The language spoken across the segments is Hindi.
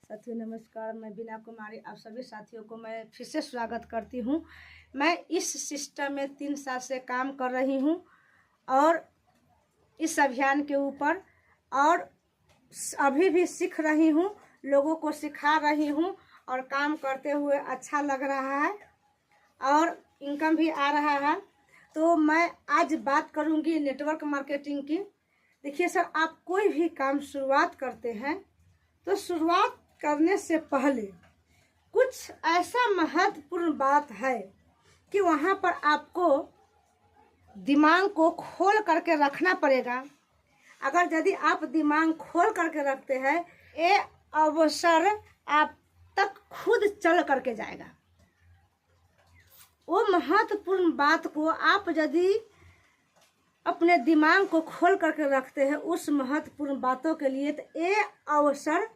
साथियों नमस्कार, मैं बीना कुमारी आप सभी साथियों को मैं फिर से स्वागत करती हूँ। मैं इस सिस्टम में 3 साल से काम कर रही हूँ और इस अभियान के ऊपर और अभी भी सीख रही हूँ, लोगों को सिखा रही हूँ और काम करते हुए अच्छा लग रहा है और इनकम भी आ रहा है। तो मैं आज बात करूँगी नेटवर्क मार्केटिंग की। देखिए सर, आप कोई भी काम शुरुआत करते हैं तो शुरुआत करने से पहले कुछ ऐसा महत्वपूर्ण बात है कि वहाँ पर आपको दिमाग को खोल करके रखना पड़ेगा। अगर यदि आप दिमाग खोल करके रखते हैं, ये अवसर आप तक खुद चल करके जाएगा। वो महत्वपूर्ण बात को आप यदि अपने दिमाग को खोल करके रखते हैं उस महत्वपूर्ण बातों के लिए, तो ये अवसर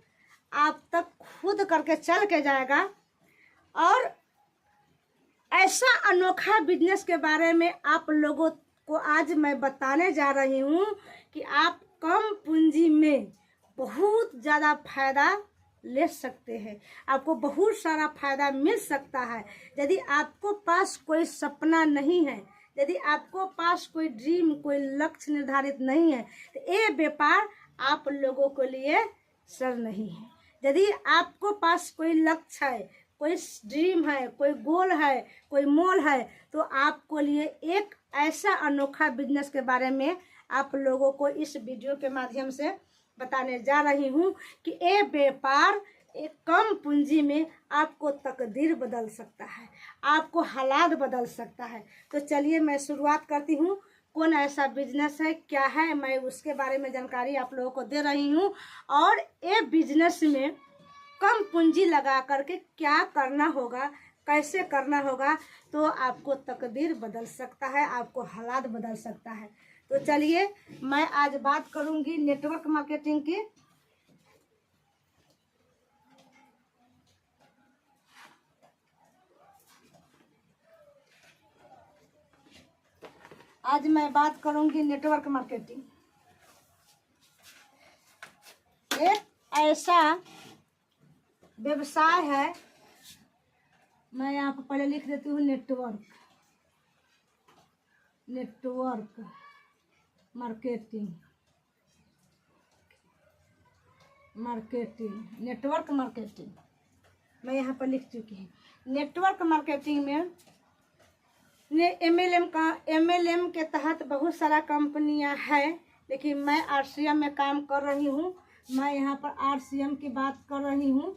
आप तक खुद करके चल के जाएगा। और ऐसा अनोखा बिजनेस के बारे में आप लोगों को आज मैं बताने जा रही हूँ कि आप कम पूंजी में बहुत ज़्यादा फायदा ले सकते हैं। आपको बहुत सारा फायदा मिल सकता है। यदि आपको पास कोई सपना नहीं है, यदि आपको पास कोई ड्रीम, कोई लक्ष्य निर्धारित नहीं है, तो ये व्यापार आप लोगों के लिए सर नहीं है। यदि आपको पास कोई लक्ष्य है, कोई ड्रीम है, कोई गोल है, कोई मोल है, तो आपको लिए एक ऐसा अनोखा बिजनेस के बारे में आप लोगों को इस वीडियो के माध्यम से बताने जा रही हूँ कि ये व्यापार एक कम पूंजी में आपको तकदीर बदल सकता है, आपको हालात बदल सकता है। तो चलिए मैं शुरुआत करती हूँ। कौन ऐसा बिजनेस है, क्या है, मैं उसके बारे में जानकारी आप लोगों को दे रही हूँ। और ये बिजनेस में कम पूंजी लगा करके क्या करना होगा, कैसे करना होगा, तो आपको तकदीर बदल सकता है, आपको हालात बदल सकता है। तो चलिए मैं आज बात करूंगी नेटवर्क मार्केटिंग की। आज मैं बात करूंगी नेटवर्क मार्केटिंग। एक ऐसा व्यवसाय है, मैं यहाँ पर पहले लिख देती हूँ नेटवर्क मार्केटिंग। नेटवर्क मार्केटिंग मैं यहाँ पर लिख चुकी हूँ। नेटवर्क मार्केटिंग में MLM के तहत बहुत सारा कंपनियां हैं, लेकिन मैं RCM में काम कर रही हूँ। मैं यहाँ पर RCM की बात कर रही हूँ।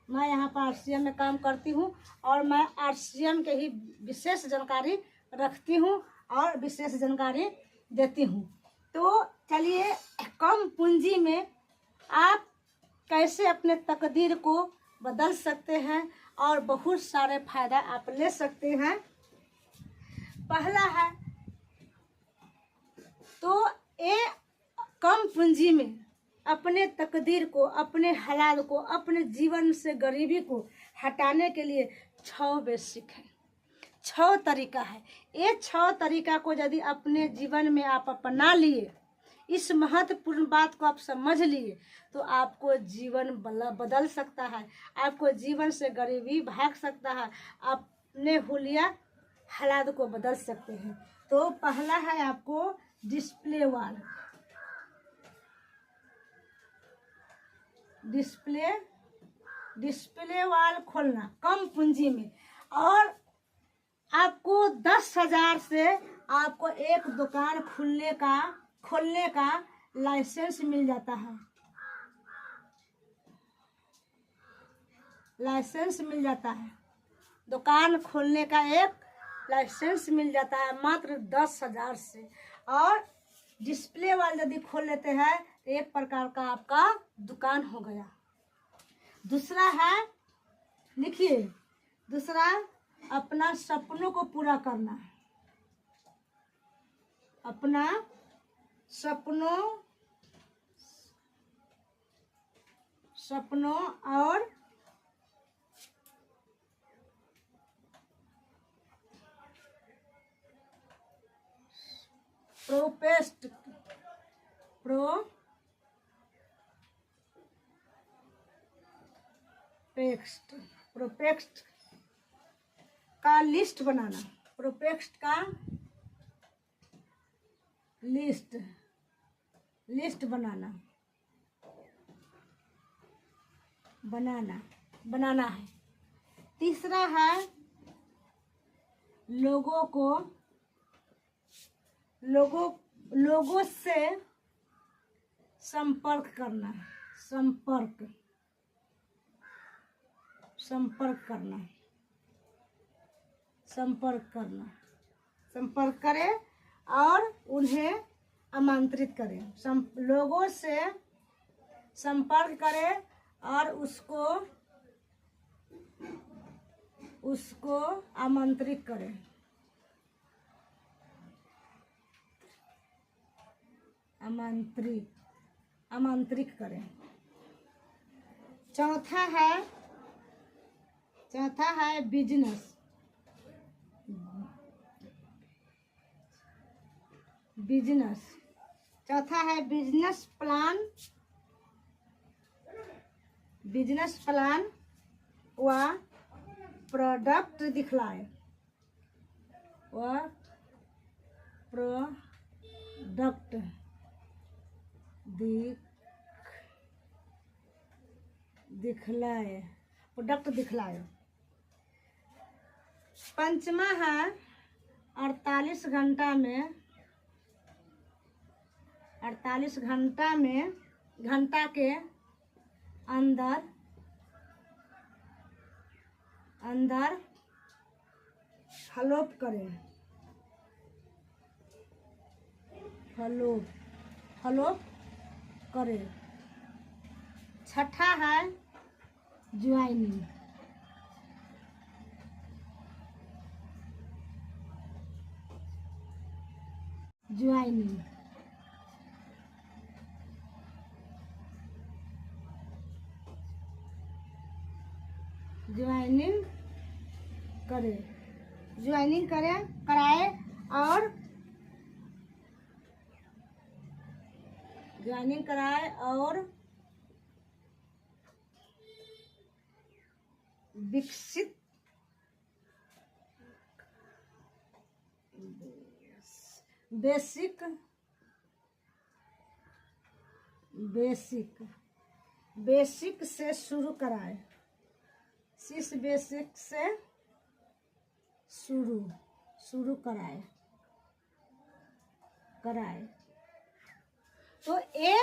मैं यहाँ पर RCM में काम करती हूँ और मैं RCM के ही विशेष जानकारी रखती हूँ और विशेष जानकारी देती हूँ। तो चलिए, कम पूंजी में आप कैसे अपने तकदीर को बदल सकते हैं और बहुत सारे फायदा आप ले सकते हैं। पहला है, तो ये कम पूंजी में अपने तकदीर को, अपने हालात को, अपने जीवन से गरीबी को हटाने के लिए 6 बेसिक है, 6 तरीका है। ये 6 तरीका को यदि अपने जीवन में आप अपना लिए, इस महत्वपूर्ण बात को आप समझ लिए, तो आपको जीवन बदल सकता है, आपको जीवन से गरीबी भाग सकता है, अपने हुलिया हालात को बदल सकते हैं। तो पहला है आपको डिस्प्ले वाल खोलना कम पूंजी में। और आपको 10,000 से आपको एक दुकान खोलने का लाइसेंस मिल जाता है। दुकान खोलने का एक लाइसेंस मिल जाता है मात्र 10,000 से। और डिस्प्ले वाल यदि खोल लेते हैं तो एक प्रकार का आपका दुकान हो गया। दूसरा है, लिखिए, दूसरा अपना सपनों को पूरा करना। अपना सपनों और प्रोस्पेक्ट, प्रोस्पेक्ट का लिस्ट बनाना, प्रोस्पेक्ट का लिस्ट बनाना है। तीसरा है लोगों से संपर्क करना, संपर्क करें और उन्हें आमंत्रित करें। लोगों से संपर्क करें और उसको आमंत्रित करें। आमंत्रित करें। चौथा है बिजनेस। चौथा है बिजनेस प्लान व प्रोडक्ट दिखलाए। प्रोडक्ट दिखलाए। पंचमा है 48 घंटा के अंदर फॉलोअप करें। छठा है ज्वाइनिंग। ज्वाइनिंग कराए और विकसित बेसिक से शुरू कराए। बेसिक से शुरू कराए। तो ये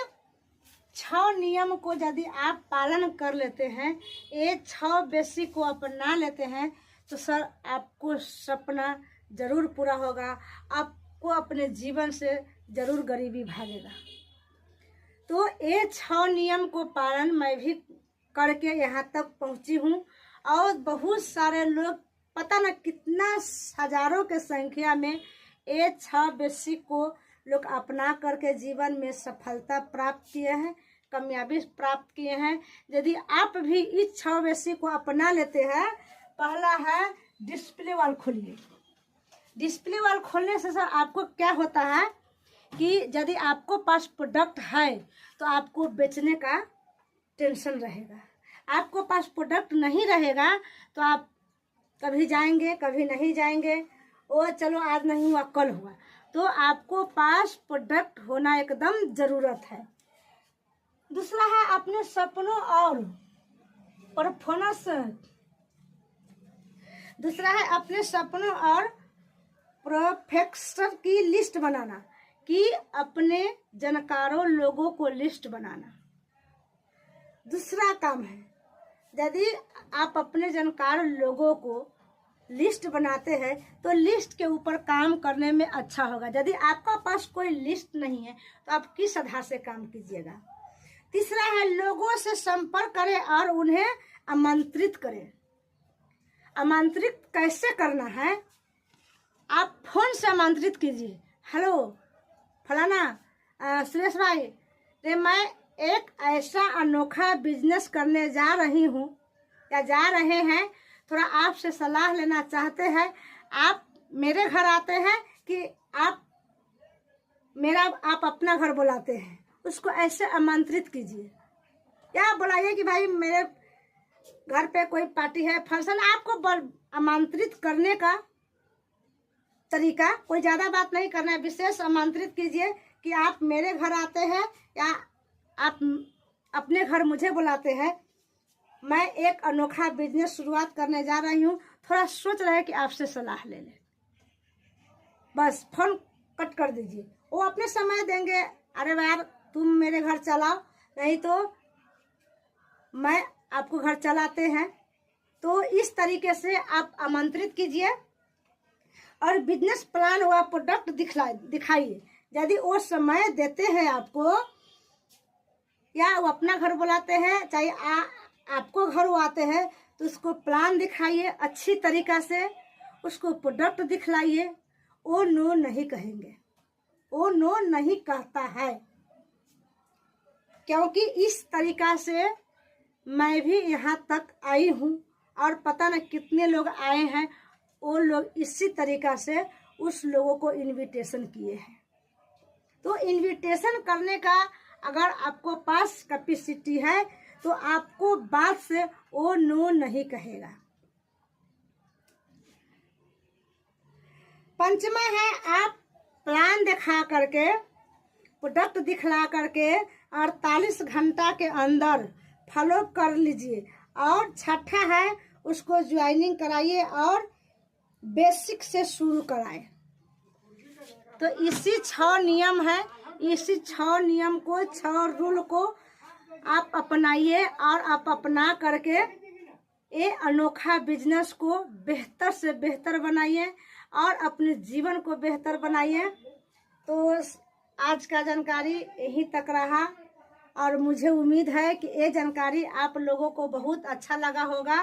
6 नियम को यदि आप पालन कर लेते हैं, ये 6 बेसिक को अपना लेते हैं, तो सर आपको सपना जरूर पूरा होगा। आपको अपने जीवन से जरूर गरीबी भागेगा। तो ये 6 नियम को पालन मैं भी करके यहाँ तक पहुँची हूँ और बहुत सारे लोग, पता न कितना हजारों के संख्या में ये 6 बेसिक को लोग अपना करके जीवन में सफलता प्राप्त किए हैं, कामयाबी प्राप्त किए हैं। यदि आप भी इस 6 बेसिक को अपना लेते हैं, पहला है डिस्प्ले वॉल खोलिए। डिस्प्ले वॉल खोलने से सर आपको क्या होता है कि यदि आपको पास प्रोडक्ट है तो आपको बेचने का टेंशन रहेगा। आपको पास प्रोडक्ट नहीं रहेगा तो आप कभी जाएंगे कभी नहीं जाएंगे, ओ चलो आज नहीं हुआ कल हुआ। तो आपको पास प्रोडक्ट होना एकदम जरूरत है। दूसरा है अपने सपनों और परफॉर्मेंस। दूसरा है अपने सपनों और प्रोफेक्शन की लिस्ट बनाना, कि अपने जानकारों लोगों को लिस्ट बनाना दूसरा काम है। यदि आप अपने जानकार लोगों को लिस्ट बनाते हैं तो लिस्ट के ऊपर काम करने में अच्छा होगा। यदि आपका पास कोई लिस्ट नहीं है तो आप किस आधार से काम कीजिएगा। तीसरा है लोगों से संपर्क करें और उन्हें आमंत्रित करें। आमंत्रित कैसे करना है, आप फोन से आमंत्रित कीजिए। हेलो फलाना सुरेश भाई, रे मैं एक ऐसा अनोखा बिजनेस करने जा रही हूँ या जा रहे हैं, थोड़ा आपसे सलाह लेना चाहते हैं। आप मेरे घर आते हैं कि आप अपना घर बुलाते हैं, उसको ऐसे आमंत्रित कीजिए। या बुलाइए कि भाई मेरे घर पे कोई पार्टी है, फंक्शन, आपको आमंत्रित करने का तरीका कोई ज़्यादा बात नहीं करना है। विशेष आमंत्रित कीजिए कि आप मेरे घर आते हैं या आप अपने घर मुझे बुलाते हैं, मैं एक अनोखा बिजनेस शुरुआत करने जा रही हूँ, थोड़ा सोच रहे कि आपसे सलाह ले लें। बस फोन कट कर दीजिए, वो अपने समय देंगे, अरे यार तुम मेरे घर चलाओ, नहीं तो मैं आपको घर चलाते हैं। तो इस तरीके से आप आमंत्रित कीजिए और बिजनेस प्लान व प्रोडक्ट दिखाइए। यदि वो समय देते हैं आपको, या वो अपना घर बुलाते हैं, चाहे आपको घर वो आते हैं, तो उसको प्लान दिखाइए अच्छी तरीका से, उसको प्रोडक्ट दिखलाइए। वो नो नहीं कहेंगे, वो नो नहीं कहता है, क्योंकि इस तरीका से मैं भी यहाँ तक आई हूँ और पता न कितने लोग आए हैं, वो लोग इसी तरीका से उस लोगों को इनविटेशन किए हैं। तो इनविटेशन करने का अगर आपको पास कैपेसिटी है तो आपको बात से वो नो नहीं कहेगा। पंचमा है, आप प्लान दिखा करके, प्रोडक्ट दिखला करके 48 घंटा के अंदर फॉलो कर लीजिए। और छठा है, उसको ज्वाइनिंग कराइए और बेसिक से शुरू कराएं। तो इसी 6 नियम है, इसी 6 नियम को, 6 रूल को आप अपनाइए और आप अपना करके ये अनोखा बिजनेस को बेहतर से बेहतर बनाइए और अपने जीवन को बेहतर बनाइए। तो आज का जानकारी यहीं तक रहा और मुझे उम्मीद है कि ये जानकारी आप लोगों को बहुत अच्छा लगा होगा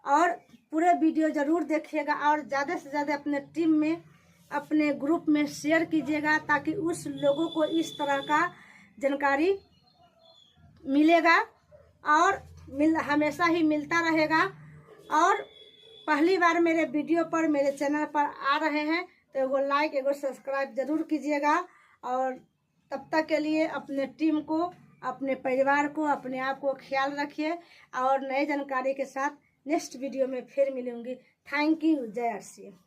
और पूरे वीडियो ज़रूर देखिएगा और ज़्यादा से ज़्यादा अपने टीम में, अपने ग्रुप में शेयर कीजिएगा, ताकि उस लोगों को इस तरह का जानकारी मिलेगा और हमेशा ही मिलता रहेगा। और पहली बार मेरे वीडियो पर, मेरे चैनल पर आ रहे हैं तो एगो लाइक, एगो सब्सक्राइब जरूर कीजिएगा। और तब तक के लिए अपने टीम को, अपने परिवार को, अपने आप को ख्याल रखिए और नए जानकारी के साथ नेक्स्ट वीडियो में फिर मिलूंगी। Thank you. जय श्री राम।